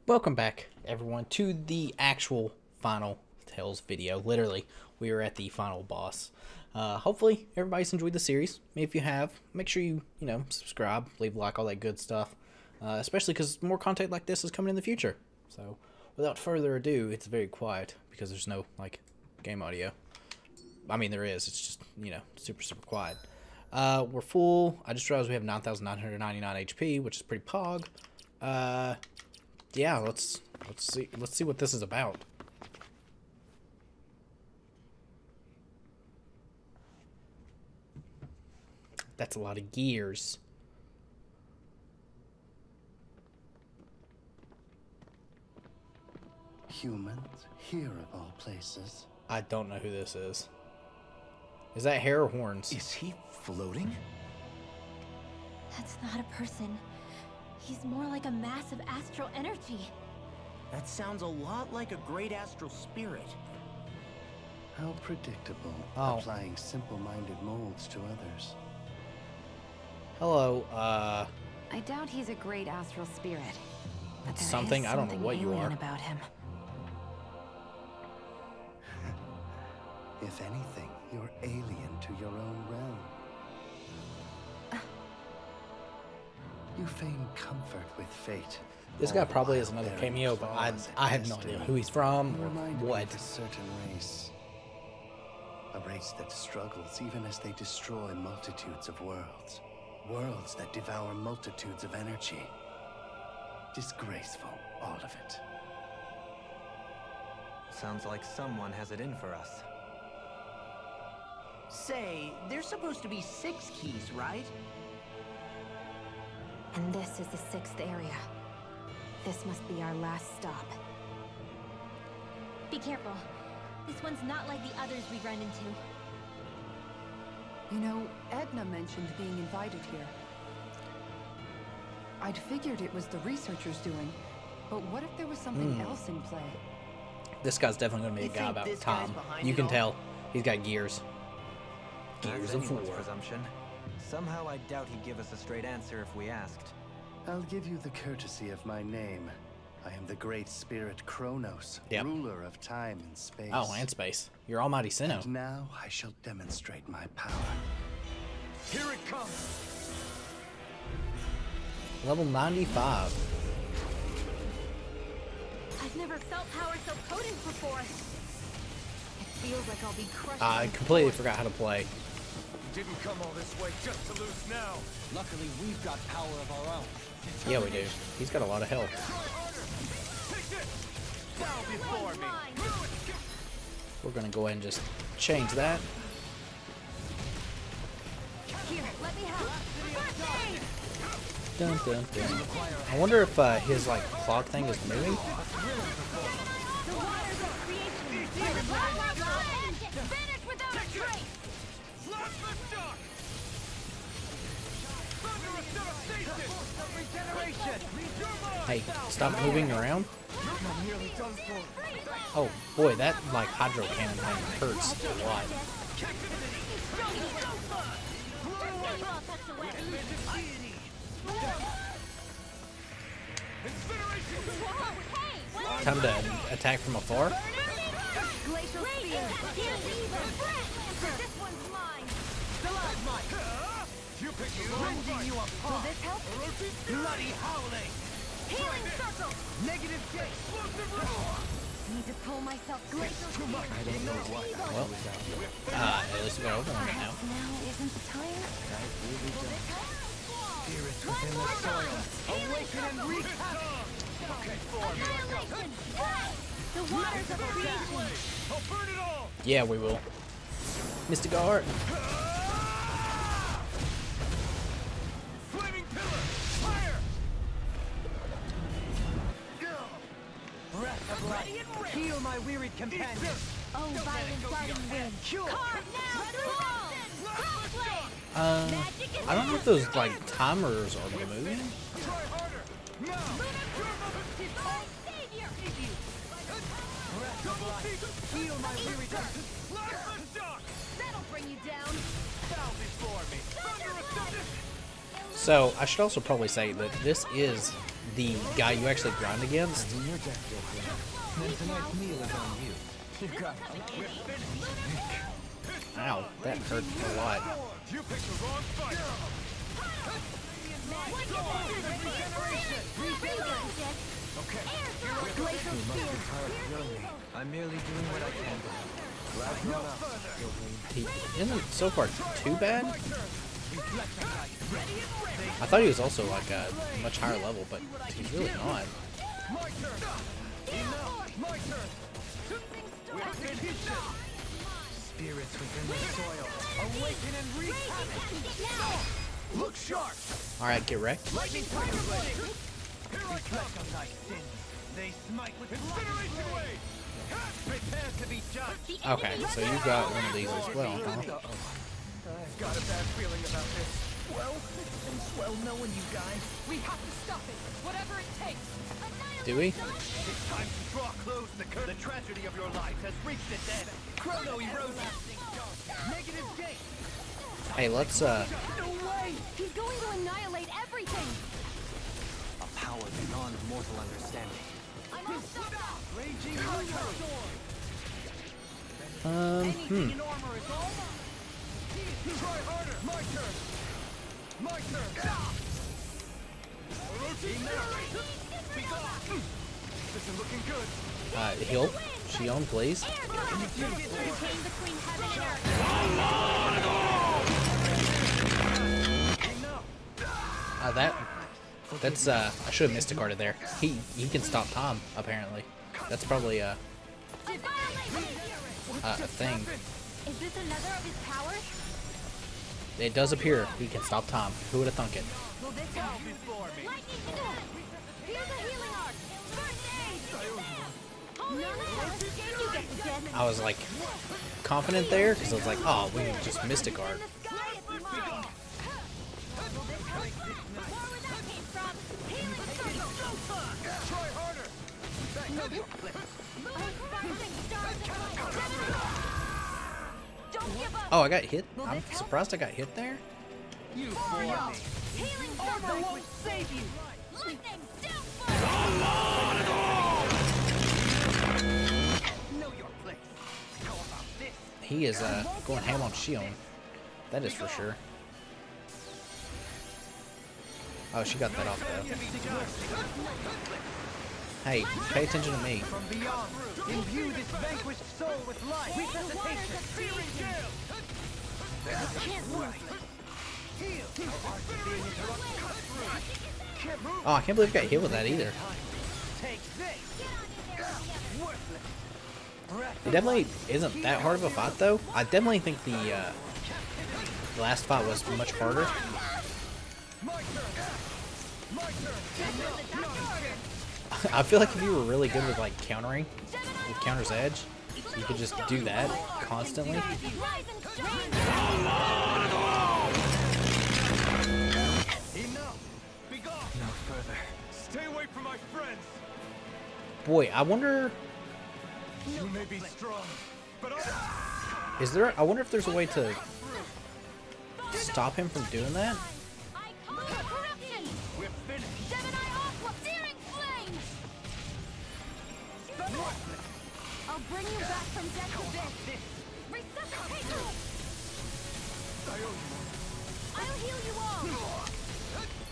Welcome back, everyone, to the actual Final Tales video. Literally, we are at the final boss. Hopefully, everybody's enjoyed the series. If you have, make sure you subscribe, leave a like, all that good stuff. Especially because more content like this is coming in the future. So, without further ado, it's very quiet because there's no, game audio. I mean, there is. It's just, super quiet. We're full. I just realized we have 9,999 HP, which is pretty pog. Yeah, let's see what this is about. That's a lot of gears. Humans, here of all places. I don't know who this is. Is that hair or horns? Is he floating? That's not a person. He's more like a mass of astral energy. That sounds a lot like a great astral spirit. How predictable, Oh. applying simple-minded molds to others. Hello, I doubt he's a great astral spirit. But there something? is I don't know something what you alien are. about him. If anything, you're alien to your own realm. You feign comfort with fate. this all guy the probably while is another bearing cameo, but flaws I in have no idea destiny. who he's from You or remind me what. of a certain race. A race that struggles even as they destroy multitudes of worlds. Worlds that devour multitudes of energy. Disgraceful, all of it. Sounds like someone has it in for us. Say, there's supposed to be 6 keys, right? And this is the 6th area. This must be our last stop. Be careful. This one's not like the others we run into. You know, Edna mentioned being invited here. I'd figured it was the researchers doing, but what if there was something else in play? This guy's definitely gonna be You a guy think about this guy's Tom. behind You it can all? tell he's got gears. Gears That's of anyone's war. presumption. Somehow I doubt he'd give us a straight answer if we asked. I'll give you the courtesy of my name. I am the great spirit Kronos, Yep. ruler of time and space. Oh, and space. You're Almighty Sinnoh. And now I shall demonstrate my power. Here it comes! Level 95. I've never felt power so potent before. It feels like I'll be crushed. I completely forgot how to play. Didn't come all this way just to lose now. Luckily, we've got power of our own. Yeah, we do. He's got a lot of health. Bow before me. We're gonna go ahead and just change that. Here, let me help. Dun, dun, dun. I wonder if his clock thing is moving. The waters of creation. Vanish without a trace. Lost the shock. Thunderous devastation. Regeneration. Hey, stop moving around. I'm nearly done for. Oh boy, that hydro cannon thing hurts a lot. Time to attack from afar. Glacial spear. This one's mine. You picked the wrong fight. Will this help? Bloody howling. Healing circle. Negative gate. Explosive roar. Need to pull myself. Glacial spear. Well, at least we got over on it now. Now isn't the time. Spirits within the soil. Awaken and recap. Okay, Annihilation. The waters of creation. I'll burn it all. Yeah, we will. Mystic Art. Flaming pillar. Fire. Breath of life. Heal my wearied companion. Oh, violent darting wind. Cure. Carve now through all. Crossblade. I don't know if those timers are moving. Try harder. Now. Savior. Breath of life. Heal my wearied companion. Lost the shock. That'll bring you down. Bow before me. Thunderous devastation. So I should also probably say that this is the guy you actually grind against. Then tonight's meal is on you. You got Ow, that hurt a lot. You picked the wrong fight. I'm merely doing what I can. Glad you're not. He isn't so far too bad. I thought he was also like a much higher level, but he's really not. My turn. Enough. My turn. We're finished. Spirits within the soil. Awaken and wreak havoc. Look sharp. Alright, get wrecked. Lightning fire blade. Here I come. Reflect on thy sins. They smite with Incineration wave. Prepare to be judged. Okay, so you got one of these as well, huh? I've got a bad feeling about this. Well, it's been swell knowing you guys. We have to stop it, whatever it takes. Do we? It's time to draw close the curtain. The tragedy of your life has reached its end. Chrono erosion. Negative gate. Hey, let's No way! He's going to annihilate everything! A power beyond mortal understanding. I'm unstoppable! Raging hurricane. Hmm. In armor is all mine. Try harder. My turn. My turn. Be gone. This is looking good. Heal. Shion, please. Air Goddess! Came between heaven and earth! That's I should have Mysticarded there. He can stop Tom, apparently. That's probably a thing. Is this another of his powers? It does appear he can stop Tom. Who would have thunk it? Will this help? Lightning! Here's a healing arc! First aid! You get the dead. I was like confident there because I was like, oh, we can just Mysticard. The sky is mine! Will this help? More where that came from! Healing circle! Try harder. Unspiraling stars of light! Don't give up! Oh, I got hit. I'm surprised I got hit there. You for me. Healing circle! Won't save you! Lightning downfall! Know your place. How about this? He is going ham on Shion. That is for sure. Oh, she got that off though. Hey, pay attention to me. From beyond, imbue this vanquished soul with life. Resuscitation. Can't lose! Oh, I can't believe I got hit with that either. Take this. It definitely isn't that hard of a fight though. I definitely think the last fight was much harder. I feel like if you were really good with like countering, with Counter's Edge, you could just do that constantly. No further. Stay away from my friends. Boy, I wonder, You may be strong, but I wonder if there's a way to stop him from doing that? Corruption! we're finished. Gemini Aqua! Searing flames! I'll bring you back from death's abyss! Resuscitation! I'll heal you all!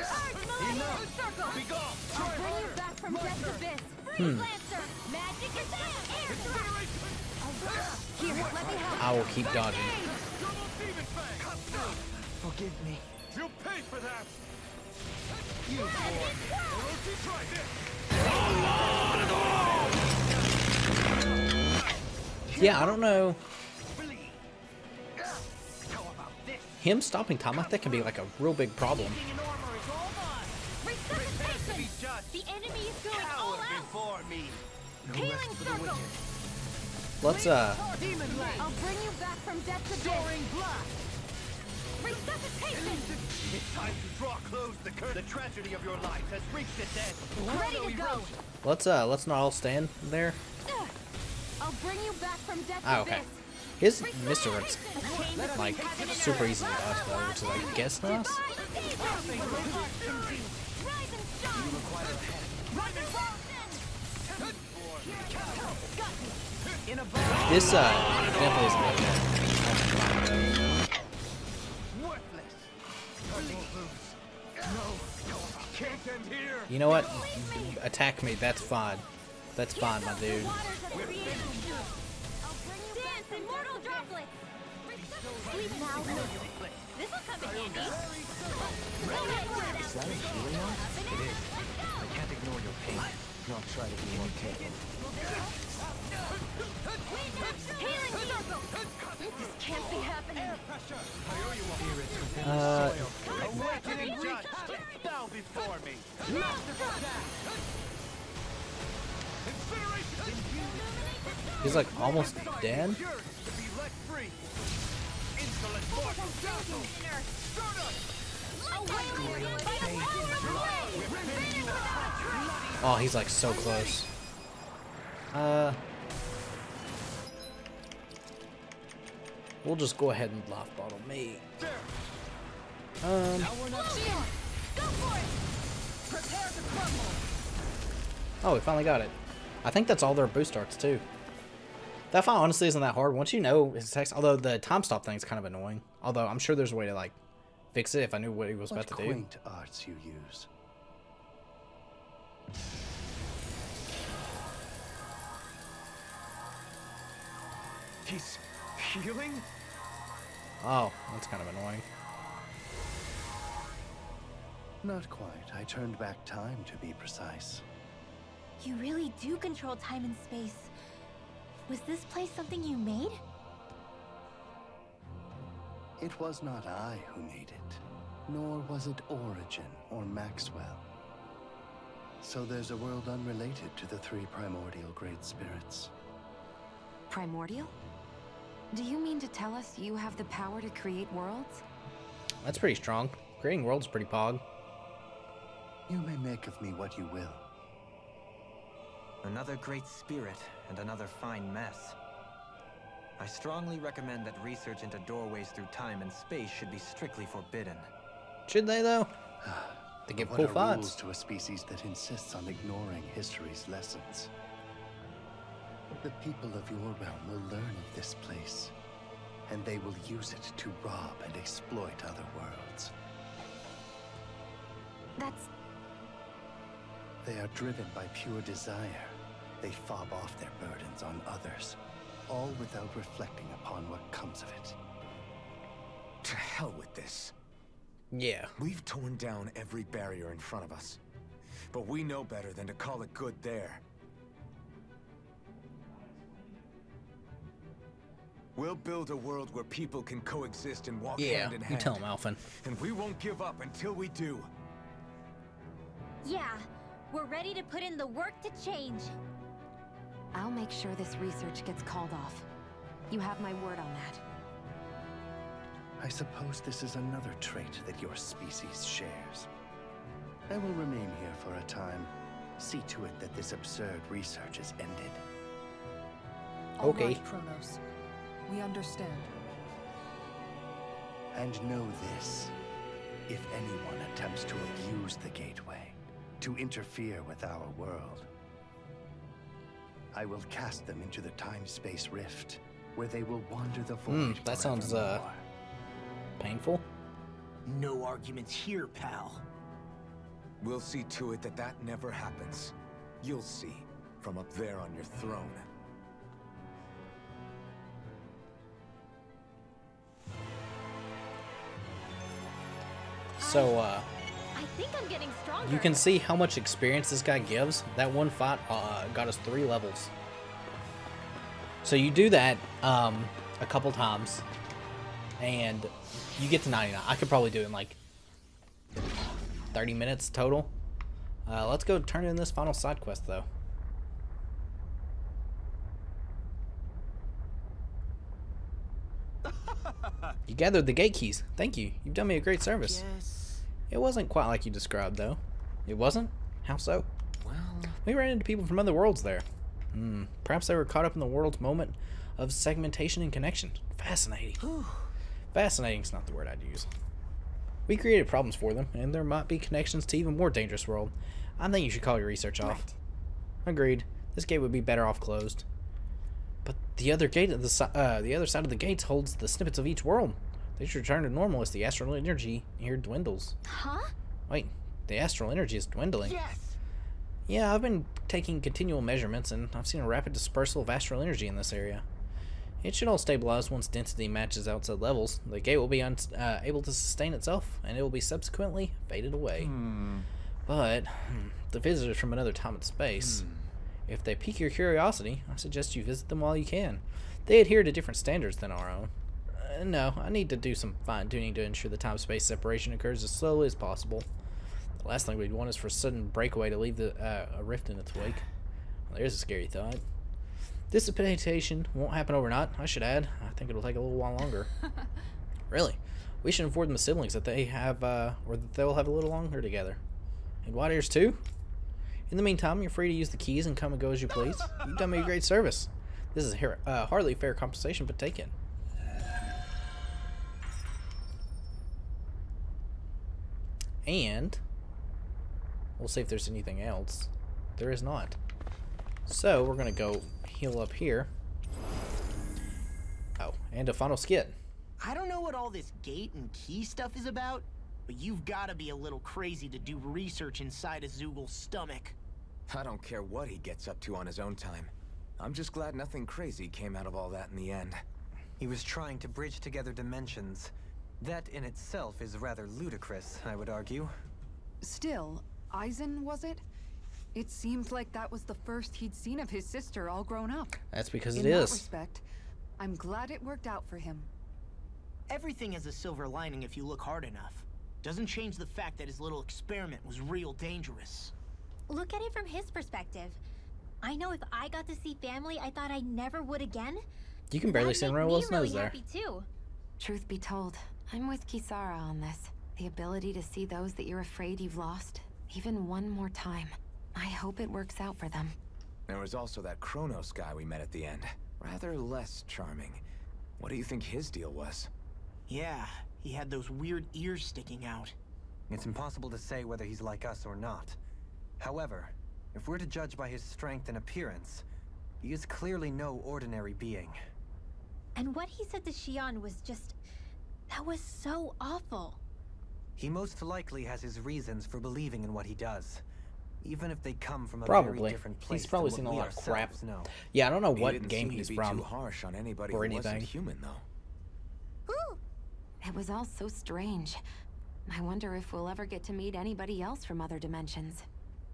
Earth Millennium Circle! Be gone. I'll bring you back from death's abyss! Freeze Lancer! Magic is air thrust! Here, let me help! I will keep dodging. Double demon fang. Forgive me. You'll pay for that. You boy. Orochi, try this. Yeah, I don't know. How about this? Him stopping Tom like that can be like a real big problem. In armor is all mine. Resuscitation! The enemy is going all out! Before me. Healing Circle! Let's Demon blade. I'll bring you back from death's abyss! Soaring blast. Resuscitation! It's time to draw close the curtain. The tragedy of your life has reached its end. Ready to go! let's not all stand there. I'll bring you back from death's Ah, okay. abyss! His Mr. Rip's like super easy to dodge though, which is I guess nice. This definitely is better. Worthless. Can't end here. You know what? Attack me. That's fine. That's fine, my dude. Dance, immortal droplets! Sleep now. This'll come in handy. Is that a healing art? It is. I can't ignore your pain. I'll try to be more careful. Healing circle! This can't be happening. Spirits within the soil. Awaken and judge. Bow before me. He's like almost dead. Yours to be let free. Insolent mortal dazzle. Oh, he's like so close. We'll just go ahead and life bottle me. Oh, we finally got it. I think that's all their boost arts too. That fight honestly isn't that hard once you know his text. Although the time stop thing is kind of annoying. Although I'm sure there's a way to like fix it if I knew what he was about to do. What quaint arts you use. He's healing? Oh, that's kind of annoying. Not quite. I turned back time, to be precise. You really do control time and space. Was this place something you made? It was not I who made it, nor was it Origin or Maxwell. So there's a world unrelated to the three primordial great spirits. Primordial? Do you mean to tell us you have the power to create worlds? That's pretty strong. Creating worlds is pretty pog. You may make of me what you will. Another great spirit and another fine mess. I strongly recommend that research into doorways through time and space should be strictly forbidden. Should they though? They give What cool are fights. rules to a species that insists on ignoring history's lessons? The people of your realm will learn of this place, and they will use it to rob and exploit other worlds. That's... They are driven by pure desire. They fob off their burdens on others, all without reflecting upon what comes of it. To hell with this. Yeah. We've torn down every barrier in front of us. But we know better than to call it good there. We'll build a world where people can coexist and walk Yeah, hand in you hand. tell him, Alphen. And we won't give up until we do. Yeah, we're ready to put in the work to change. I'll make sure this research gets called off. You have my word on that. I suppose this is another trait that your species shares. I will remain here for a time. See to it that this absurd research is ended. All Okay. right, Kronos. We understand. And know this. If anyone attempts to abuse the Gateway, to interfere with our world, I will cast them into the time-space rift, where they will wander the void that sounds, forevermore. Painful. No arguments here, pal. We'll see to it that that never happens. You'll see, from up there on your throne. So, I think I'm getting stronger. you can see how much experience this guy gives. That one fight got us 3 levels. So you do that a couple times, and you get to 99. I could probably do it in like 30 minutes total. Let's go turn in this final side quest, though. You gathered the gate keys. Thank you. You've done me a great service. Yes. It wasn't quite like you described, though. It wasn't? How so? Well, We ran into people from other worlds there. Perhaps they were caught up in the world's moment of segmentation and connection. Fascinating. Fascinating's not the word I'd use. We created problems for them, and there might be connections to even more dangerous world. I think you should call your research off. Agreed. This gate would be better off closed. But the other gate of the other side of the gates holds the snippets of each world. They should return to normal as the astral energy here dwindles. Huh? Wait, the astral energy is dwindling. Yes! Yeah, I've been taking continual measurements, and I've seen a rapid dispersal of astral energy in this area. It should all stabilize once density matches outside levels. The gate will be able to sustain itself, and it will be subsequently faded away. But the visitors from another time and space, if they pique your curiosity, I suggest you visit them while you can. They adhere to different standards than our own. No, I need to do some fine-tuning to ensure the time-space separation occurs as slowly as possible. The last thing we'd want is for a sudden breakaway to leave a rift in its wake. Well, there's a scary thought. Dissipation won't happen overnight, I should add. I think it'll take a little while longer. Really? We should inform the siblings that they have, or that they'll have a little longer together. And White Ears too? In the meantime, you're free to use the keys and come and go as you please. You've done me a great service. This is hardly fair compensation, but take it. And we'll see if there's anything else. There is not. So we're gonna go heal up here. Oh, and a final skit. I don't know what all this gate and key stuff is about, but you've got to be a little crazy to do research inside a Zoogl's stomach. I don't care what he gets up to on his own time. I'm just glad nothing crazy came out of all that in the end. He was trying to bridge together dimensions. That in itself is rather ludicrous, I would argue. Still, Eisen, was it? It seemed like that was the first he'd seen of his sister all grown up. That's because it In that is. respect, I'm glad it worked out for him. Everything has a silver lining if you look hard enough. Doesn't change the fact that his little experiment was real dangerous. Look at it from his perspective. I know if I got to see family I thought I never would again. You can barely see Raoul's nose there. Happy too. Truth be told, I'm with Kisara on this. The ability to see those that you're afraid you've lost, even one more time. I hope it works out for them. There was also that Kronos guy we met at the end. Rather less charming. What do you think his deal was? Yeah, he had those weird ears sticking out. It's impossible to say whether he's like us or not. However, if we're to judge by his strength and appearance, he is clearly no ordinary being. And what he said to Xion was just... that was so awful. He most likely has his reasons for believing in what he does. Even if they come from a Probably. very different place. He's probably than seen a what we lot of crap. ourselves know. Yeah, I don't know He what didn't game seem he's to be from too harsh on anybody or who wasn't anything. human, though. It was all so strange. I wonder if we'll ever get to meet anybody else from other dimensions.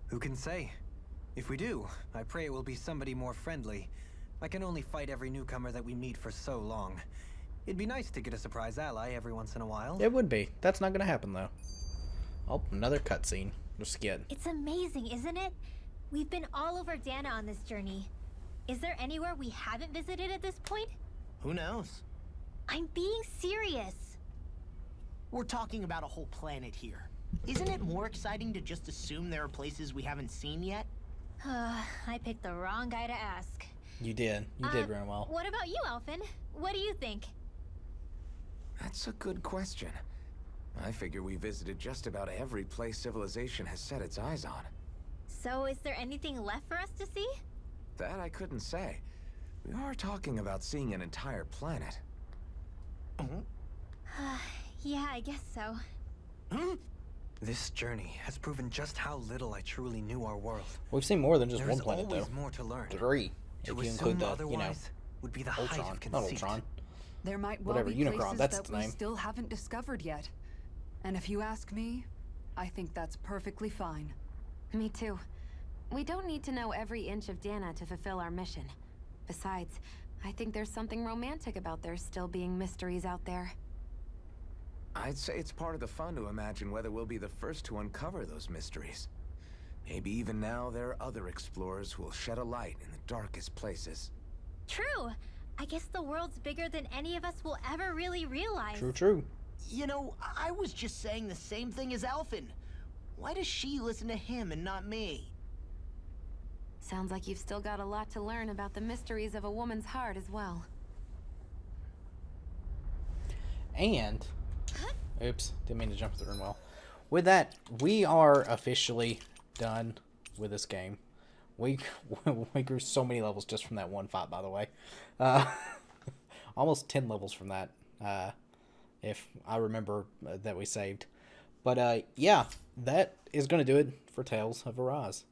Who can say? If we do, I pray it will be somebody more friendly. I can only fight every newcomer that we meet for so long. It'd be nice to get a surprise ally every once in a while. It would be. That's not gonna happen though. Oh, another cutscene. Just skid. It's amazing, isn't it? We've been all over Dana on this journey. Is there anywhere we haven't visited at this point? Who knows? I'm being serious. We're talking about a whole planet here. Isn't it more exciting to just assume there are places we haven't seen yet? I picked the wrong guy to ask. You did. You did very well. What about you, Alphen? What do you think? That's a good question. I figure we visited just about every place civilization has set its eyes on. So is there anything left for us to see? That I couldn't say. We are talking about seeing an entire planet. Yeah, I guess so. This journey has proven just how little I truly knew our world. We've seen more than just There one is planet always though. more to learn. 3. If To you assume include the, otherwise would be the height Ultron. of Not conceit. Ultron. There might well Whatever, be Unicron, places that's that its we name. still haven't discovered yet. And if you ask me, I think that's perfectly fine. Me too. We don't need to know every inch of Dana to fulfill our mission. Besides, I think there's something romantic about there still being mysteries out there. I'd say it's part of the fun to imagine whether we'll be the first to uncover those mysteries. Maybe even now there are other explorers who will shed a light in the darkest places. True. I guess the world's bigger than any of us will ever really realize. True, true. You know, I was just saying the same thing as Alphen. Why does she listen to him and not me? Sounds like you've still got a lot to learn about the mysteries of a woman's heart as well. And, oops, didn't mean to jump through the well. With that, we are officially done with this game. We grew so many levels just from that one fight, by the way. Almost 10 levels from that, if I remember that we saved. But yeah, that is going to do it for Tales of Arise.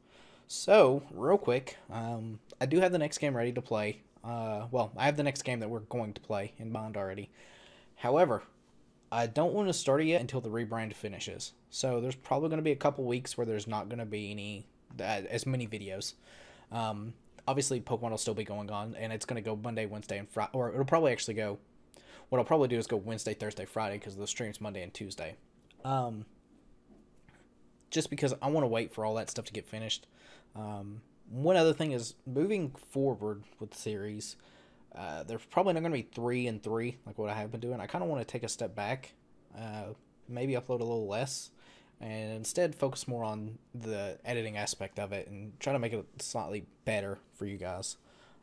So, real quick, I do have the next game ready to play. Well, I have the next game that we're going to play in mind already. However, I don't want to start it yet until the rebrand finishes. So, there's probably going to be a couple weeks where there's not going to be as many videos. Obviously, Pokemon will still be going on, and it's going to go Monday, Wednesday, and Friday. Or it'll probably actually go... What I'll probably do is go Wednesday, Thursday, Friday, because the stream's Monday and Tuesday. Just because I want to wait for all that stuff to get finished. One other thing is, moving forward with the series, there's probably not going to be 3 and 3, like what I have been doing. I kind of want to take a step back, maybe upload a little less, and instead focus more on the editing aspect of it and try to make it slightly better for you guys.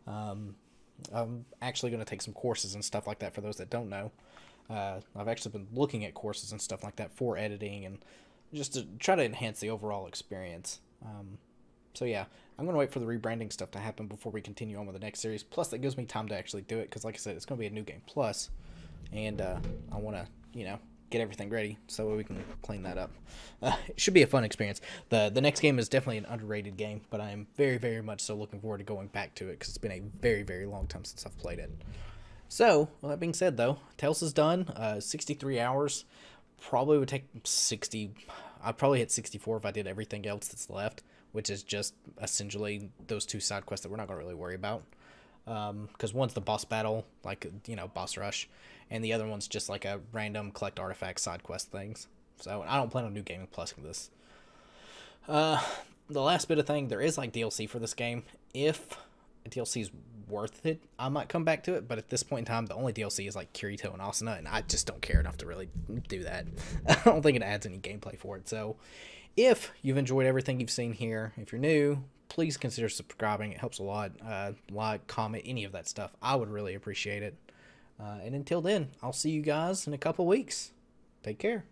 I'm actually going to take some courses and stuff like that for those that don't know. I've actually been looking at courses and stuff like that for editing and just to try to enhance the overall experience. So yeah, I'm going to wait for the rebranding stuff to happen before we continue on with the next series. Plus, that gives me time to actually do it because, like I said, it's going to be a New Game Plus. And I want to, you know, get everything ready so we can clean that up. It should be a fun experience. The next game is definitely an underrated game, but I am very, very much so looking forward to going back to it because it's been a very, very long time since I've played it. So, with that being said, though, Tales is done. 63 hours. Probably would take 60... I'd probably hit 64 if I did everything else that's left, which is just essentially those 2 side quests that we're not going to really worry about. Because one's the boss battle, like, you know, boss rush, and the other one's just like a random collect artifacts side quest things. So, I don't plan on New Game Plusing this. The last bit of thing, there is like DLC for this game. If DLC is worth it, I might come back to it, but at this point in time, the only DLC is like Kirito and Asuna, and I just don't care enough to really do that. I don't think it adds any gameplay for it. So if you've enjoyed everything you've seen here, if you're new, please consider subscribing. It helps a lot. Like, comment, any of that stuff. I would really appreciate it. And until then, I'll see you guys in a couple weeks. Take care.